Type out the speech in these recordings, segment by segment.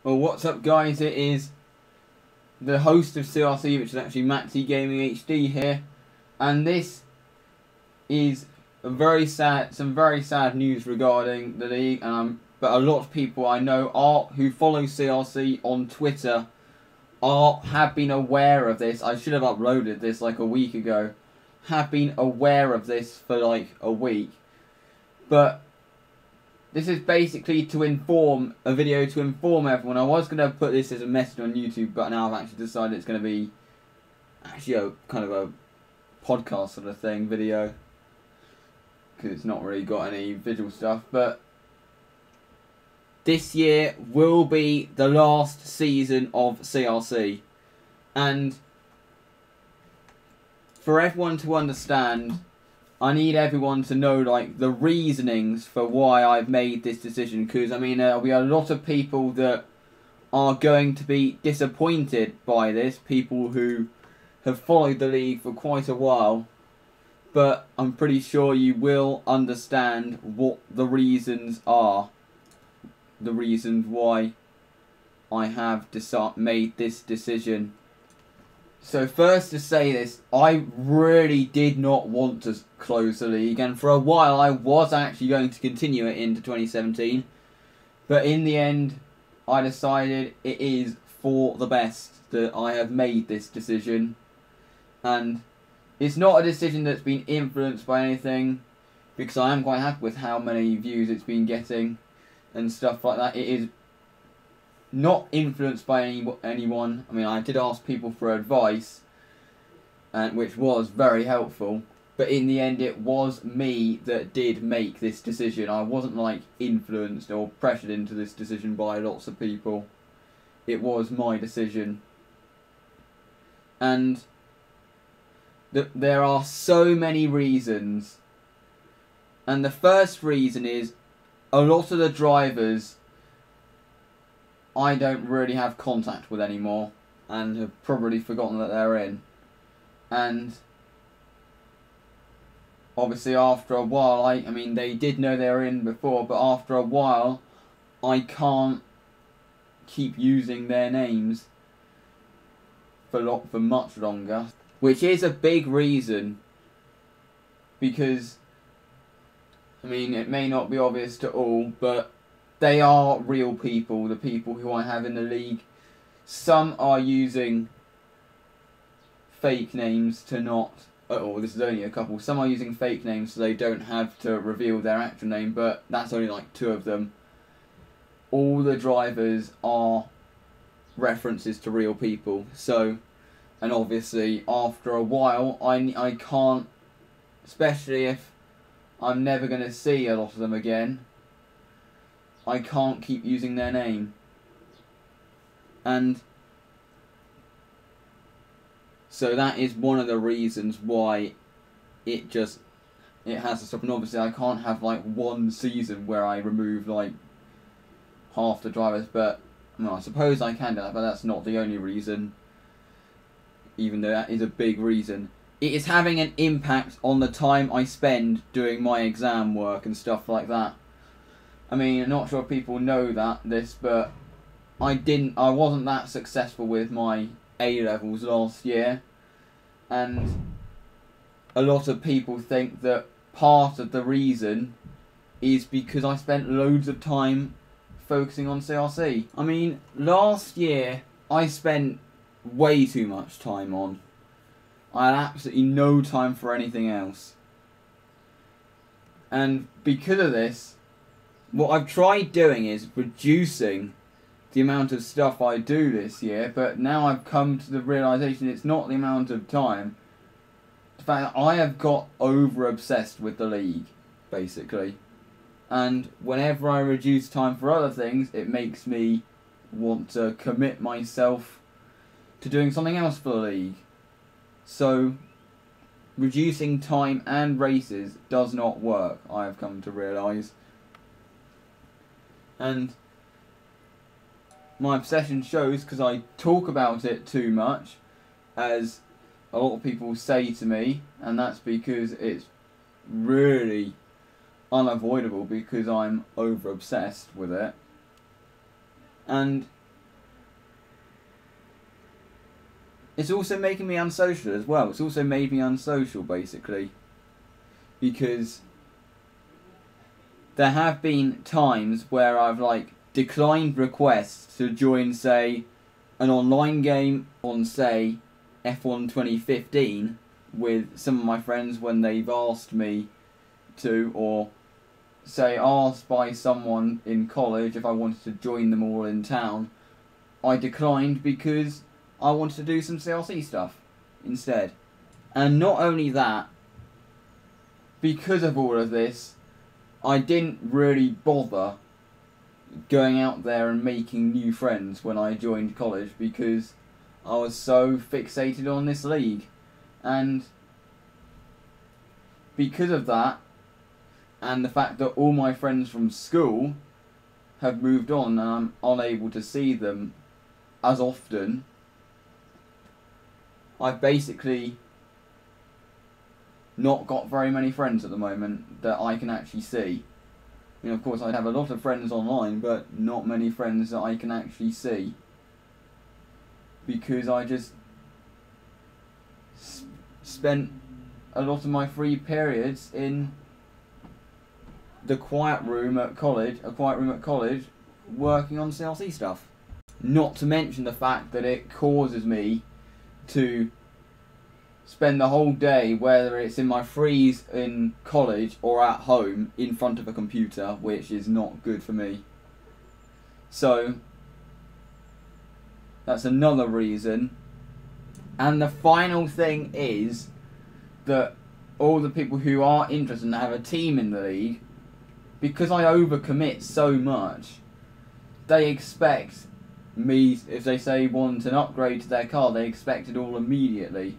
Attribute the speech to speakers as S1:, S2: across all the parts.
S1: Well, what's up, guys? It is the host of CRC, which is actually FSA Gaming HD here, and this is some very sad news regarding the league. But a lot of people I know who follow CRC on Twitter have been aware of this. I should have uploaded this like a week ago. Have been aware of this for like a week, but this is basically a video to inform everyone. I was going to put this as a message on YouTube, but now I've actually decided it's going to be actually a kind of a podcast sort of thing video, because it's not really got any visual stuff. But this year will be the last season of CRC, and for everyone to understand, I need everyone to know like the reasonings for why I've made this decision, because I mean there'll be a lot of people that are going to be disappointed by this, people who have followed the league for quite a while, but I'm pretty sure you will understand what the reasons are, the reasons why I have made this decision. So first, to say this, I really did not want to close the league, and for a while I was actually going to continue it into 2017, but in the end I decided it is for the best that I have made this decision. And it's not a decision that's been influenced by anything, because I am quite happy with how many views it's been getting and stuff like that. It is not influenced by anyone. I mean, I did ask people for advice, which was very helpful, but in the end it was me that did make this decision. I wasn't like influenced or pressured into this decision by lots of people. It was my decision. And there are so many reasons, and the first reason is a lot of the drivers I don't really have contact with anymore, and have probably forgotten that they're in. And obviously after a while, I mean they did know they were in before, but after a while I can't keep using their names for much longer, which is a big reason, because I mean it may not be obvious to all, but they are real people, the people who I have in the league. Some are using fake names to not... Oh, this is only a couple. Some are using fake names so they don't have to reveal their actual name, but that's only like 2 of them. All the drivers are references to real people. So, and obviously after a while, I can't... Especially if I'm never going to see a lot of them again, I can't keep using their name. And so that is one of the reasons why it has to stop. And obviously I can't have like one season where I remove like half the drivers, but well, I suppose I can do that, but that's not the only reason, even though that is a big reason. It is having an impact on the time I spend doing my exam work and stuff like that. I mean, I'm not sure if people know this, but I wasn't that successful with my A-levels last year, and a lot of people think that part of the reason is because I spent loads of time focusing on CRC. I mean, last year I spent way too much time on. I had absolutely no time for anything else. And because of this, what I've tried doing is reducing the amount of stuff I do this year, but now I've come to the realisation it's not the amount of time. In fact, I have got over-obsessed with the league, basically. And whenever I reduce time for other things, it makes me want to commit myself to doing something else for the league. So, reducing time and races does not work, I have come to realise. And my obsession shows because I talk about it too much, as a lot of people say to me, and that's because it's really unavoidable because I'm over obsessed with it. And it's also making me unsocial as well. It's also made me unsocial, basically. Because there have been times where I've, like, declined requests to join, say, an online game on, say, F1 2015 with some of my friends when they've asked me to, or, say, asked by someone in college if I wanted to join them all in town. I declined because I wanted to do some CRC stuff instead. And not only that, because of all of this, I didn't really bother going out there and making new friends when I joined college because I was so fixated on this league. And because of that, and the fact that all my friends from school have moved on and I'm unable to see them as often, I've basically not got very many friends at the moment that I can actually see. I mean, of course, I'd have a lot of friends online, but not many friends that I can actually see. Because I just spent a lot of my free periods in the quiet room at college, working on CLC stuff. Not to mention the fact that it causes me to spend the whole day, whether it's in my frees in college or at home, in front of a computer, which is not good for me. So that's another reason. And the final thing is that all the people who are interested and have a team in the league, because I overcommit so much, they expect me, if they say want an upgrade to their car, they expect it all immediately.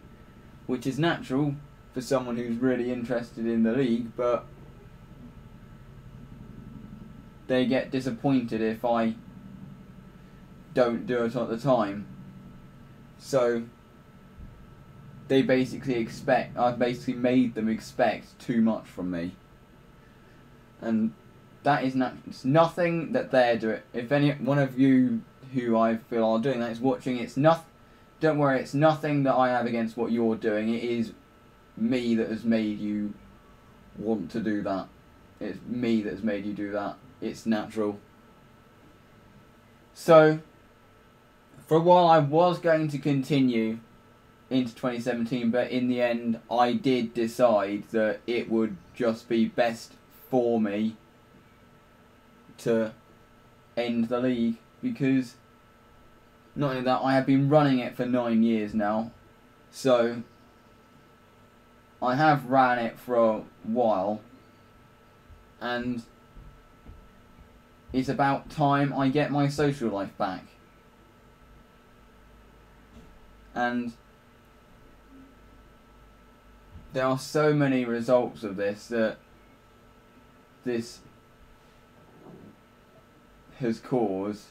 S1: Which is natural for someone who's really interested in the league, but they get disappointed if I don't do it at the time. So they basically expect, I've basically made them expect too much from me. And that is it's nothing that they're doing. If any one of you who I feel are doing that is watching, it's nothing. Don't worry, it's nothing that I have against what you're doing. It is me that has made you want to do that. It's me that has made you do that. It's natural. So, for a while I was going to continue into 2017, but in the end I did decide that it would just be best for me to end the league, because not only that, I have been running it for 9 years now, so I have ran it for a while, and it's about time I get my social life back. And there are so many results of this that this has caused.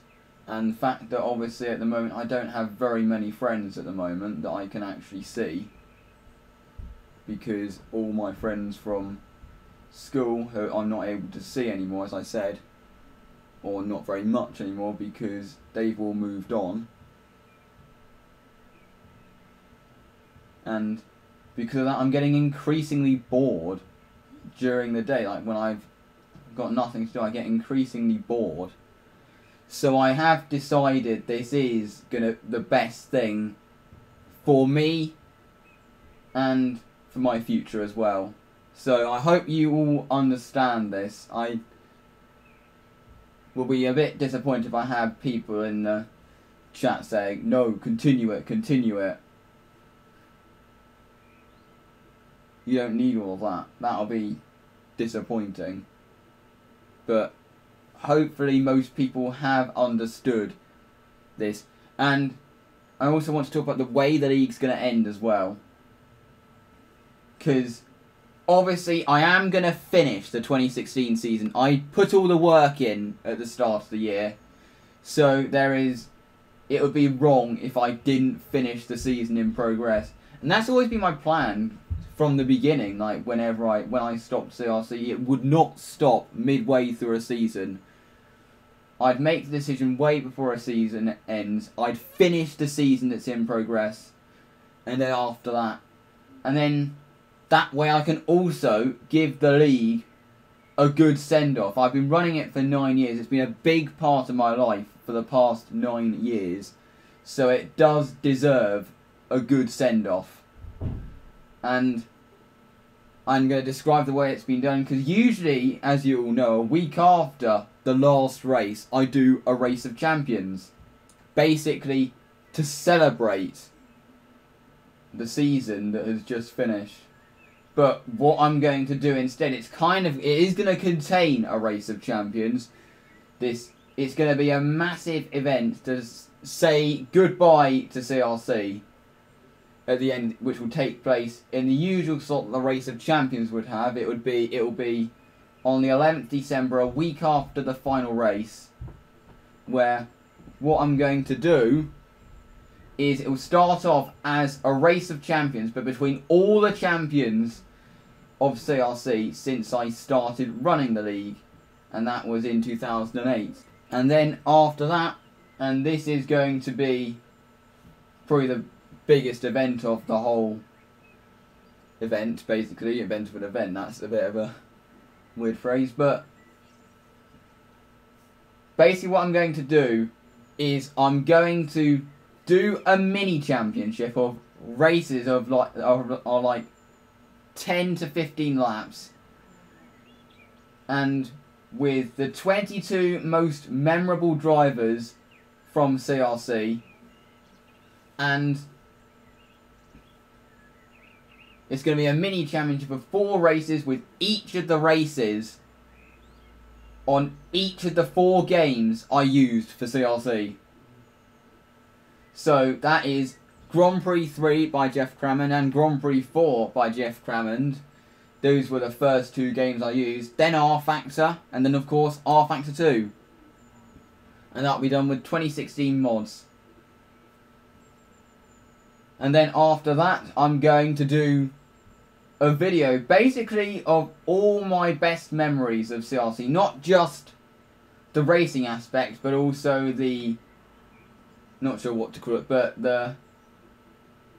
S1: And the fact that obviously at the moment I don't have very many friends at the moment that I can actually see, because all my friends from school who I'm not able to see anymore, as I said, or not very much anymore because they've all moved on. And because of that I'm getting increasingly bored during the day. Like when I've got nothing to do, I get increasingly bored. So I have decided this is the best thing for me and for my future as well. So I hope you all understand this. I will be a bit disappointed if I have people in the chat saying, no, continue it, continue it. You don't need all of that. That'll be disappointing. But hopefully most people have understood this. And I also want to talk about the way the league's going to end as well. Because obviously I am going to finish the 2016 season. I put all the work in at the start of the year. So it would be wrong if I didn't finish the season in progress. And that's always been my plan from the beginning. Like when I stopped CRC, it would not stop midway through a season. I'd make the decision way before a season ends. I'd finish the season that's in progress. and then after that. And then that way I can also give the league a good send-off. I've been running it for 9 years. It's been a big part of my life for the past 9 years. So it does deserve a good send-off. And I'm going to describe the way it's been done, because usually, as you all know, a week after the last race, I do a race of champions. Basically, to celebrate the season that has just finished. But what I'm going to do instead, it is going to contain a race of champions. It's going to be a massive event to say goodbye to CRC at the end, which will take place in the usual sort of the race of champions would have. It will be on the 11th December, a week after the final race, where what I'm going to do is it will start off as a race of champions, but between all the champions of CRC since I started running the league, and that was in 2008. And then after that, and this is going to be probably the biggest event of the whole event, basically. Event of an event, that's a bit of a weird phrase, but basically what I'm going to do is I'm going to do a mini championship of races of like 10 to 15 laps, and with the 22 most memorable drivers from CRC, and it's going to be a mini championship of 4 races, with each of the races on each of the 4 games I used for CRC. So that is Grand Prix 3 by Jeff Crammond and Grand Prix 4 by Jeff Crammond. Those were the first 2 games I used. Then R Factor, and then of course R Factor 2. And that'll be done with 2016 mods. And then after that, I'm going to do a video basically of all my best memories of CRC. Not just the racing aspect, but also the, not sure what to call it, but the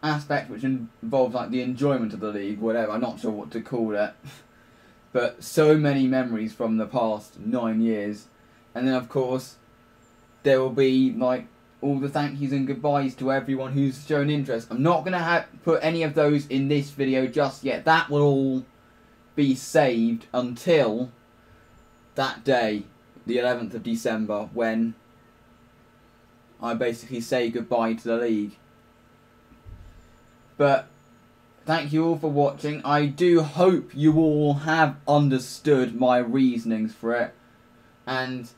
S1: aspect which involves like the enjoyment of the league, whatever, I'm not sure what to call it. But so many memories from the past 9 years. And then of course, there will be like all the thank yous and goodbyes to everyone who's shown interest. I'm not going to put any of those in this video just yet. That will all be saved until that day, the 11th of December, when I basically say goodbye to the league. But thank you all for watching. I do hope you all have understood my reasonings for it. And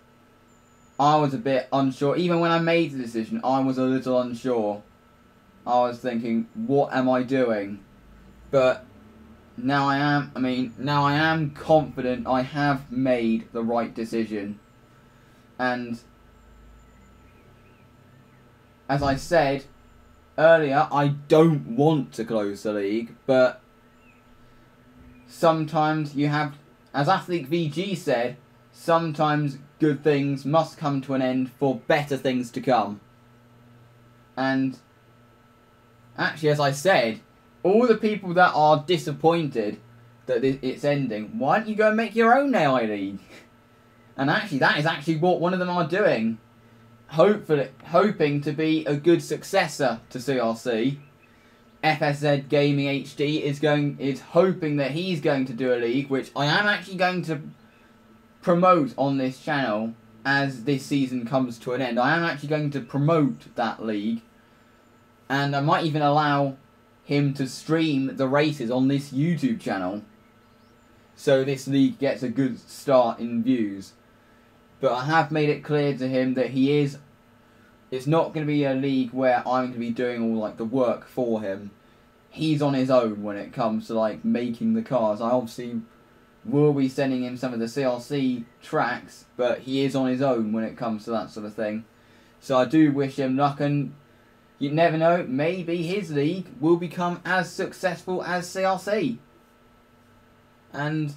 S1: I was a bit unsure. Even when I made the decision, I was a little unsure. I was thinking, what am I doing? But now I am. Now I am confident I have made the right decision. And as I said earlier, I don't want to close the league, but sometimes you have, as Athlete VG said, sometimes good things must come to an end for better things to come. And actually, as I said, all the people that are disappointed that it's ending, why don't you go and make your own AI league? And actually, that is actually what one of them are doing. Hoping to be a good successor to CRC. FSA Gaming HD is hoping that he's going to do a league, which I am actually going to promote on this channel as this season comes to an end. I am actually going to promote that league, and I might even allow him to stream the races on this YouTube channel, so this league gets a good start in views. But I have made it clear to him that it's not going to be a league where I'm going to be doing all like the work for him. He's on his own when it comes to like making the cars. I obviously will be sending him some of the CRC tracks, but he is on his own when it comes to that sort of thing. So I do wish him luck, and you never know, maybe his league will become as successful as CRC. And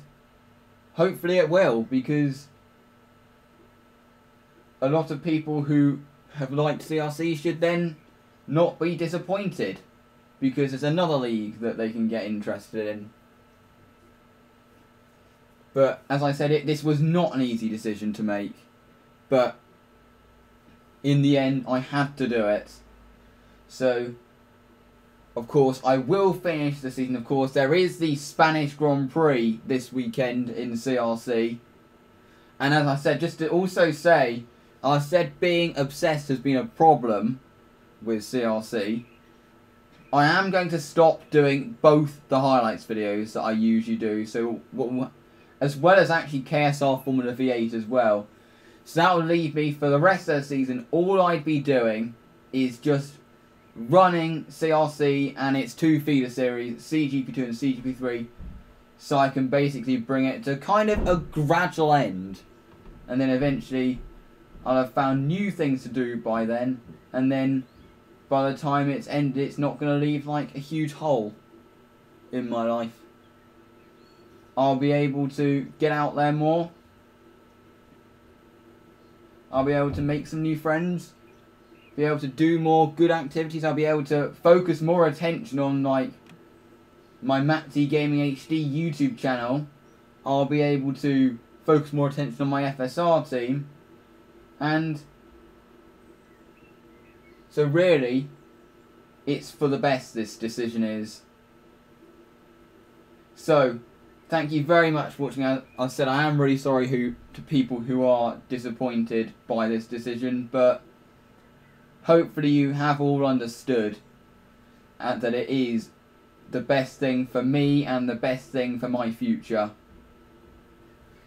S1: hopefully it will, because a lot of people who have liked CRC should then not be disappointed. because it's another league that they can get interested in. But as I said, this was not an easy decision to make, but in the end I had to do it. So of course I will finish the season. Of course there is the Spanish Grand Prix this weekend in CRC, and as I said, just to also say, I said being obsessed has been a problem with CRC. I am going to stop doing both the highlights videos that I usually do, so as well as actually KSR Formula V8 as well. So that will leave me for the rest of the season. All I'd be doing is just running CRC and its 2 feeder series, CGP2 and CGP3, so I can basically bring it to kind of a gradual end. And then eventually I'll have found new things to do by then, and then by the time it's ended, it's not going to leave like a huge hole in my life. I'll be able to get out there more. I'll be able to make some new friends. Be able to do more good activities. I'll be able to focus more attention on like my FSA Gaming HD YouTube channel. I'll be able to focus more attention on my FSR team. And so really, it's for the best, this decision is. So, thank you very much for watching. As I said, I am really sorry to people who are disappointed by this decision, but hopefully you have all understood that it is the best thing for me and the best thing for my future.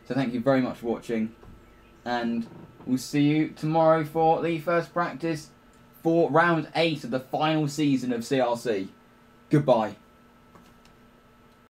S1: So thank you very much for watching, and we'll see you tomorrow for the first practice for round 8 of the final season of CRC. Goodbye.